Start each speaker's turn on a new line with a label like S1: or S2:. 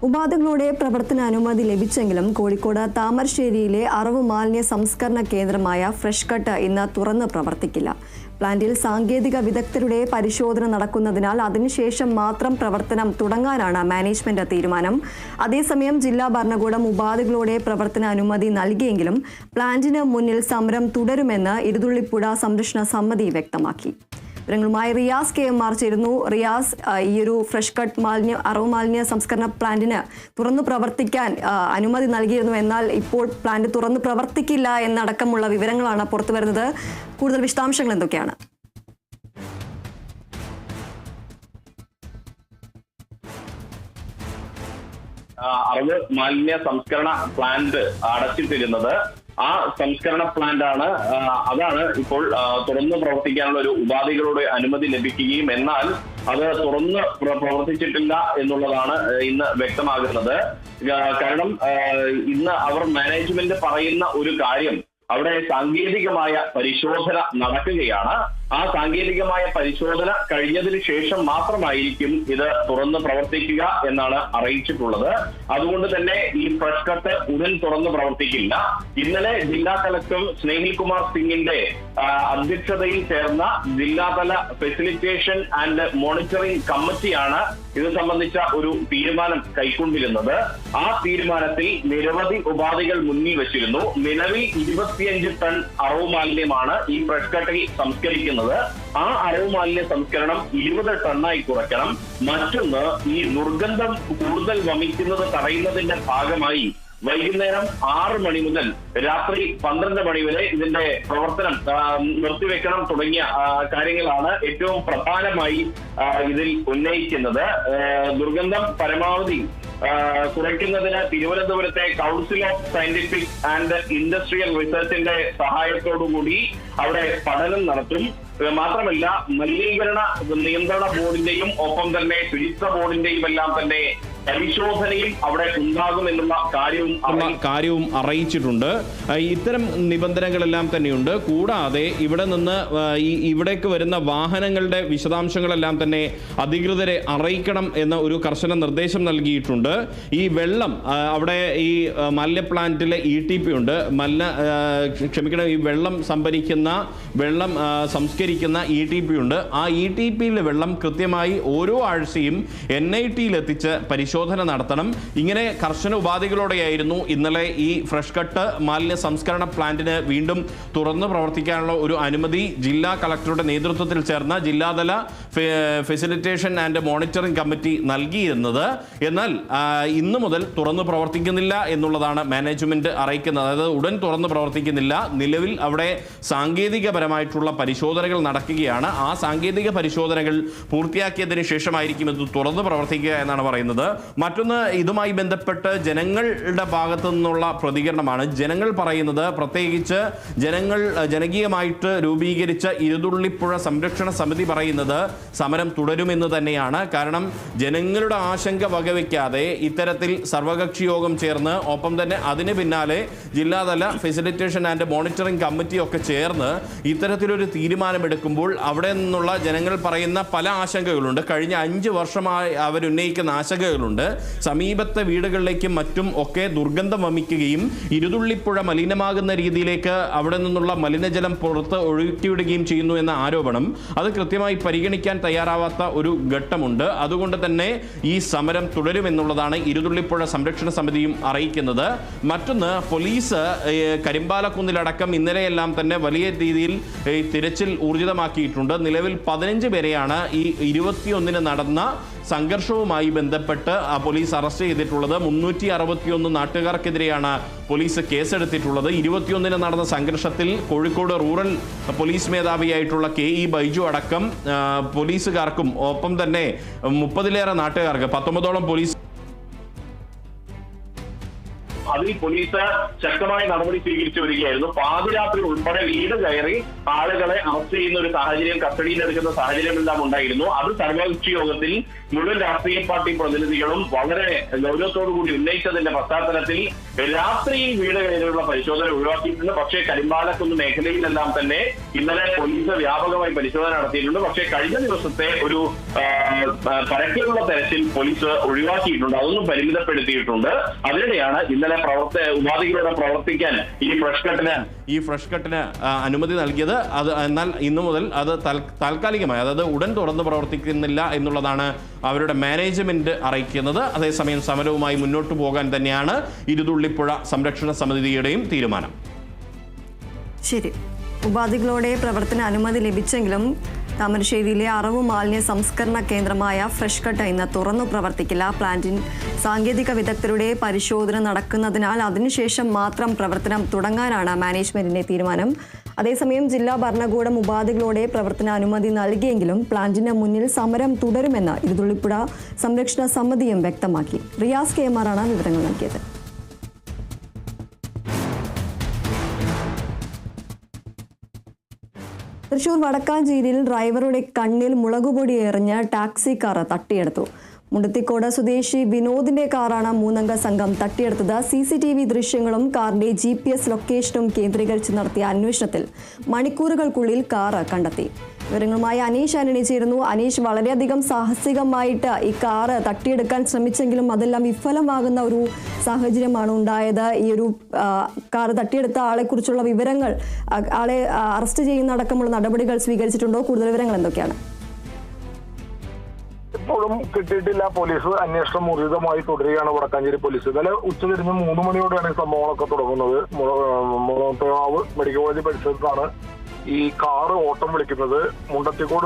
S1: ഉപാധികളുടെ പ്രവർത്തന അനുമതി ലഭിച്ചെങ്കിലും കോഴിക്കോട് താമരശ്ശേരിയിലെ അറവ് മാലിന്യ സംസ്കരണ കേന്ദ്രമായ ഫ്രഷ് കട്ട് ഇന്ന് തുറന്ന് പ്രവർത്തിക്കില്ല. പ്ലാന്റിൽ സാങ്കേതിക വിദഗ്ധരുടെ പരിശോധന നടക്കുന്നതിനാൽ അതിനുശേഷം മാത്രം പ്രവർത്തനം തുടങ്ങാനാണ് മാനേജ്മെന്റ് തീരുമാനം. അതേസമയം ജില്ലാ ഭരണകൂടം ഉപാധികളുടെ പ്രവർത്തന അനുമതി നൽകിയെങ്കിലും പ്ലാന്റിന് മുന്നിൽ സമരം തുടരുമെന്ന് ഇരുതുള്ളിപ്പുഴ സംരക്ഷണ സമിതി വ്യക്തമാക്കി. വിവരങ്ങളുമായി റിയാസ് KMR ചേരുന്നു. റിയാസ്, ഈ ഒരു ഫ്രഷ് കട്ട് അറവ് മാലിന്യ സംസ്കരണ പ്ലാന്റിന് തുറന്നു പ്രവർത്തിക്കാൻ അനുമതി നൽകിയിരുന്നു, എന്നാൽ ഇപ്പോൾ പ്ലാന്റ് തുറന്നു പ്രവർത്തിക്കില്ല എന്നടക്കമുള്ള വിവരങ്ങളാണ് പുറത്തു വരുന്നത്. കൂടുതൽ വിശദാംശങ്ങൾ എന്തൊക്കെയാണ്?
S2: അറവ് മാലിന്യ സംസ്കരണ പ്ലാന്റ് അടച്ചിട്ടിരുന്നത്, ആ സംസ്കരണ പ്ലാന്റ് അതാണ് ഇപ്പോൾ തുറന്നു പ്രവർത്തിക്കാനുള്ള ഒരു ഉപാധികളുടെ അനുമതി ലഭിക്കുകയും എന്നാൽ അത് തുറന്ന് പ്രവർത്തിച്ചിട്ടില്ല എന്നുള്ളതാണ് ഇന്ന് വ്യക്തമാകുന്നത്. കാരണം ഇന്ന് അവർ മാനേജ്മെന്റ് പറയുന്ന ഒരു കാര്യം, അവിടെ സാങ്കേതികമായ പരിശോധന നടക്കുകയാണ്. ആ സാങ്കേതികമായ പരിശോധന കഴിഞ്ഞതിന് ശേഷം മാത്രമായിരിക്കും ഇത് തുറന്ന് പ്രവർത്തിക്കുക എന്നാണ് അറിയിച്ചിട്ടുള്ളത്. അതുകൊണ്ട് തന്നെ ഈ ഫ്രഷ് കട്ട് ഉടൻ തുറന്ന് പ്രവർത്തിക്കില്ല. ഇന്നലെ ജില്ലാ കളക്ടർ സ്നേഹിൽ കുമാർ സിംഗിന്റെ അധ്യക്ഷതയിൽ ചേർന്ന ജില്ലാതല ഫെസിലിറ്റേഷൻ ആൻഡ് മോണിറ്ററിംഗ് കമ്മിറ്റിയാണ് ഇത് സംബന്ധിച്ച ഒരു തീരുമാനം കൈക്കൊണ്ടിരുന്നത്. ആ തീരുമാനത്തിൽ നിരവധി ഉപാധികൾ മുന്നിൽ വെച്ചിരുന്നു. നിലവിൽ 25 ടൺ അറവ് മാലിന്യമാണ് ഈ ഫ്രഷ് കട്ടിൽ സംസ്കരിക്കുന്നത്. ആ അറവ് മാലിന്യ സംസ്കരണം 20 ടണ്ണായി കുറയ്ക്കണം. മറ്റൊന്ന്, ഈ ദുർഗന്ധം കൂടുതൽ വമിക്കുന്നത് തടയുന്നതിന്റെ ഭാഗമായി വൈകുന്നേരം 6 മണി മുതൽ രാത്രി 12 മണി വരെ ഇതിന്റെ പ്രവർത്തനം നിർത്തിവെക്കണം തുടങ്ങിയ കാര്യങ്ങളാണ് ഏറ്റവും പ്രധാനമായി ഇതിൽ ഉന്നയിക്കുന്നത്. ദുർഗന്ധം പരമാവധി കുറയ്ക്കുന്നതിന് തിരുവനന്തപുരത്തെ council of scientific and industrial റിസർച്ചിന്റെ സഹായത്തോടുകൂടി അവിടെ പഠനം നടത്തും. മാത്രമല്ല, മലിനീകരണ നിയന്ത്രണ ബോർഡിന്റെയും ഒപ്പം തന്നെ ശുചിത്വ ബോർഡിന്റെയും എല്ലാം തന്നെ പരിശോധനയും അവിടെ ഉണ്ടാകുമെന്നുള്ള കാര്യവും
S3: അറിയിച്ചിട്ടുണ്ട്. ഇത്തരം നിബന്ധനകളെല്ലാം തന്നെയുണ്ട്. കൂടാതെ ഇവിടെ നിന്ന് ഇവിടേക്ക് വരുന്ന വാഹനങ്ങളുടെ വിശദാംശങ്ങളെല്ലാം തന്നെ അധികൃതരെ അറിയിക്കണം എന്ന ഒരു കർശന നിർദ്ദേശം നൽകിയിട്ടുണ്ട്. ഈ വെള്ളം അവിടെ ഈ മാലിന്യ പ്ലാന്റിലെ ETP ഉണ്ട്, ഈ വെള്ളം സംഭരിക്കുന്ന വെള്ളം സംസ്കരിക്കുന്ന ETP ഉണ്ട്. ആ ETPയിലെ വെള്ളം കൃത്യമായി ഓരോ ആഴ്ചയും NITയിൽ എത്തിച്ച് പരിശോധന നടത്തണം. ഇങ്ങനെ കർശന ഉപാധികളോടെയായിരുന്നു ഇന്നലെ ഈ ഫ്രഷ് കട്ട് മാലിന്യ സംസ്കരണ പ്ലാന്റിന് വീണ്ടും തുറന്നു പ്രവർത്തിക്കാനുള്ള ഒരു അനുമതി ജില്ലാ കളക്ടറുടെ നേതൃത്വത്തിൽ ചേർന്ന ജില്ലാതല ഫെസിലിറ്റേഷൻ ആൻഡ് മോണിറ്ററിംഗ് കമ്മിറ്റി നൽകിയിരുന്നത്. എന്നാൽ ഇന്നു മുതൽ തുറന്നു പ്രവർത്തിക്കുന്നില്ല എന്നുള്ളതാണ് മാനേജ്മെന്റ് അറിയിക്കുന്നത്. അതായത് ഉടൻ തുറന്നു പ്രവർത്തിക്കുന്നില്ല. നിലവിൽ അവിടെ സാങ്കേതികപരമായിട്ടുള്ള പരിശോധനകൾ നടക്കുകയാണ്. ആ സാങ്കേതിക പരിശോധനകൾ പൂർത്തിയാക്കിയതിനു ശേഷമായിരിക്കും ഇത് തുറന്നു പ്രവർത്തിക്കുക എന്നാണ് പറയുന്നത്. മറ്റൊന്ന്, ഇതുമായി ബന്ധപ്പെട്ട് ജനങ്ങളുടെ ഭാഗത്തു നിന്നുള്ള പ്രതികരണമാണ്. ജനങ്ങൾ പറയുന്നത്, പ്രത്യേകിച്ച് ജനകീയമായിട്ട് രൂപീകരിച്ച ഇരുതുള്ളിപ്പുഴ സംരക്ഷണ സമിതി പറയുന്നത് സമരം തുടരുമെന്ന് തന്നെയാണ്. കാരണം ജനങ്ങളുടെ ആശങ്ക വകവയ്ക്കാതെ ഇത്തരത്തിൽ സർവകക്ഷി യോഗം ചേർന്ന് ഒപ്പം തന്നെ അതിന് പിന്നാലെ ജില്ലാതല ഫെസിലിറ്റേഷൻ ആൻഡ് മോണിറ്ററിംഗ് കമ്മിറ്റിയൊക്കെ ചേർന്ന് ഇത്തരത്തിലൊരു തീരുമാനമെടുക്കുമ്പോൾ അവിടെ നിന്നുള്ള ജനങ്ങൾ പറയുന്ന പല ആശങ്കകളുണ്ട്. കഴിഞ്ഞ 5 വർഷമായി അവരുന്നയിക്കുന്ന ആശങ്കകളുണ്ട്. സമീപത്തെ വീടുകളിലേക്കും മറ്റും ഒക്കെ ദുർഗന്ധം വമിക്കുകയും ഇരുതുള്ളിപ്പുഴ മലിനമാകുന്ന രീതിയിലേക്ക് അവിടെ നിന്നുള്ള മലിനജലം പുറത്ത് ഒഴുക്കിവിടുകയും ചെയ്യുന്നു എന്ന ആരോപണം, അത് കൃത്യമായി പരിഗണിക്കാൻ തയ്യാറാവാത്ത ഒരു ഘട്ടമുണ്ട്. അതുകൊണ്ട് തന്നെ ഈ സമരം തുടരുമെന്നുള്ളതാണ് ഇരുതുള്ളിപ്പുഴ സംരക്ഷണ സമിതിയും അറിയിക്കുന്നത്. മറ്റൊന്ന്, പോലീസ് കരിമ്പാലക്കുന്നിലടക്കം ഇന്നലെയെല്ലാം തന്നെ വലിയ രീതിയിൽ തിരച്ചിൽ ഊർജിതമാക്കിയിട്ടുണ്ട്. നിലവിൽ 15 പേരെയാണ് ഈ 21 നടന്ന സംഘർഷവുമായി ബന്ധപ്പെട്ട് പോലീസ് അറസ്റ്റ് ചെയ്തിട്ടുള്ളത്. 361 നാട്ടുകാർക്കെതിരെയാണ് പോലീസ് കേസെടുത്തിട്ടുള്ളത്. 21 നടന്ന സംഘർഷത്തിൽ കോഴിക്കോട് റൂറൽ പോലീസ് മേധാവിയായിട്ടുള്ള KE ബൈജു അടക്കം പോലീസുകാർക്കും ഒപ്പം തന്നെ 30-ലേറെ നാട്ടുകാർക്ക് 19ഓളം പോലീസ്
S2: അതിൽ കാര്യത്തിൽ പോലീസ് ശക്തമായ നടപടി സ്വീകരിച്ചു വരികയായിരുന്നു. പാതിരാത്രി ഉൾപ്പെടെ വീട് കയറി ആളുകളെ അറസ്റ്റ് ചെയ്യുന്ന ഒരു സാഹചര്യം, കസ്റ്റഡിയിലെടുക്കുന്ന സാഹചര്യമെല്ലാം ഉണ്ടായിരുന്നു. അത് സർവകക്ഷി യോഗത്തിൽ മുഴുവൻ രാഷ്ട്രീയ പാർട്ടി പ്രതിനിധികളും വളരെ ഗൗരവത്തോടു കൂടി ഉന്നയിച്ചതിന്റെ പശ്ചാത്തലത്തിൽ രാത്രിയിൽ വീട് കയറിയുള്ള പരിശോധന ഒഴിവാക്കിയിട്ടുണ്ട്. പക്ഷേ കരിമ്പാലക്കുന്ന് മേഖലയിലെല്ലാം തന്നെ ഇന്നലെ പോലീസ് വ്യാപകമായി പരിശോധന നടത്തിയിട്ടുണ്ട്. പക്ഷേ കഴിഞ്ഞ ദിവസത്തെ ഒരു പരക്കെയുള്ള തെരച്ചിൽ പോലീസ് ഒഴിവാക്കിയിട്ടുണ്ട്, അതൊന്നും പരിമിതപ്പെടുത്തിയിട്ടുണ്ട്. അതിനിടെയാണ് ഇന്നലെ ഉപാധികളോടെ പ്രവർത്തിക്കാൻ
S3: ഈ ഫ്രഷ് കട്ടിന് അനുമതി നൽകിയത്. എന്നാൽ ഇന്നു മുതൽ അത് താൽക്കാലികമായി, അതായത് ഉടൻ തുറന്ന് പ്രവർത്തിക്കുന്നില്ല എന്നുള്ളതാണ് അവരുടെ മാനേജ്മെന്റ് അറിയിക്കുന്നത്. അതേസമയം സമരവുമായി മുന്നോട്ട് പോകാൻ തന്നെയാണ് ഇരുതുള്ളിപ്പുഴ സംരക്ഷണ സമിതിയുടെയും തീരുമാനം.
S1: ശരി, ഉപാധികളോടെ പ്രവർത്തന അനുമതി ലഭിച്ചെങ്കിലും താമരശ്ശേരിയിലെ അറവ് മാലിന്യ സംസ്കരണ കേന്ദ്രമായ ഫ്രഷ് കട്ട് ഇന്ന് തുറന്നു പ്രവർത്തിക്കില്ല. പ്ലാന്റിൽ സാങ്കേതിക വിദഗ്ധരുടെ പരിശോധന നടക്കുന്നതിനാൽ അതിനുശേഷം മാത്രം പ്രവർത്തനം തുടങ്ങാനാണ് മാനേജ്മെന്റിന്റെ തീരുമാനം. അതേസമയം ജില്ലാ ഭരണകൂടം ഉപാധികളോടെ പ്രവർത്തന അനുമതി നൽകിയെങ്കിലും പ്ലാന്റിന് മുന്നിൽ സമരം തുടരുമെന്ന് ഇരുതുള്ളിപ്പുഴ സംരക്ഷണ സമിതിയും വ്യക്തമാക്കി. റിയാസ് KMR ആണ് വിവരങ്ങൾ നൽകിയത്. തൃശൂർ വടക്കാഞ്ചേരിയിൽ ഡ്രൈവറുടെ കണ്ണിൽ മുളകുപൊടി എറിഞ്ഞ് ടാക്സി കാർ തട്ടിയെടുത്തു. മുണ്ടത്തിക്കോട് സ്വദേശി വിനോദിന്റെ കാറാണ് മൂന്നംഗ സംഘം തട്ടിയെടുത്തത്. CCTV ദൃശ്യങ്ങളും കാറിന്റെ GPS ലൊക്കേഷനും കേന്ദ്രീകരിച്ച് നടത്തിയ അന്വേഷണത്തിൽ മണിക്കൂറുകൾക്കുള്ളിൽ കാർ കണ്ടെത്തി. വിവരങ്ങളുമായി അനീഷ് ആന്റണി ചേരുന്നു. അനീഷ്, വളരെയധികം സാഹസികമായിട്ട് ഈ കാറ് തട്ടിയെടുക്കാൻ ശ്രമിച്ചെങ്കിലും അതെല്ലാം വിഫലമാകുന്ന ഒരു സാഹചര്യമാണ് ഉണ്ടായത്. ഈ ഒരു കാറ് തട്ടിയെടുത്ത ആളെ കുറിച്ചുള്ള വിവരങ്ങൾ, ആളെ അറസ്റ്റ് ചെയ്യുന്ന അടക്കമുള്ള നടപടികൾ സ്വീകരിച്ചിട്ടുണ്ടോ? കൂടുതൽ വിവരങ്ങൾ എന്തൊക്കെയാണ്?
S4: ഇപ്പോഴും കിട്ടിയിട്ടില്ല. പോലീസ് അന്വേഷണം ഊർജിതമായി തുടരുകയാണ് വടക്കാഞ്ചേരി പോലീസ്. ഇന്നലെ ഉച്ചതിരിഞ്ഞ് 3 മണിയോടെയാണ് ഈ സംഭവങ്ങളൊക്കെ തുടങ്ങുന്നത്. മുളത്തേവാവ് മെഡിക്കൽ കോളേജ് പരിസരത്താണ് ഈ കാറ് ഓട്ടം വിളിക്കുന്നത്. മുണ്ടത്തിക്കോട്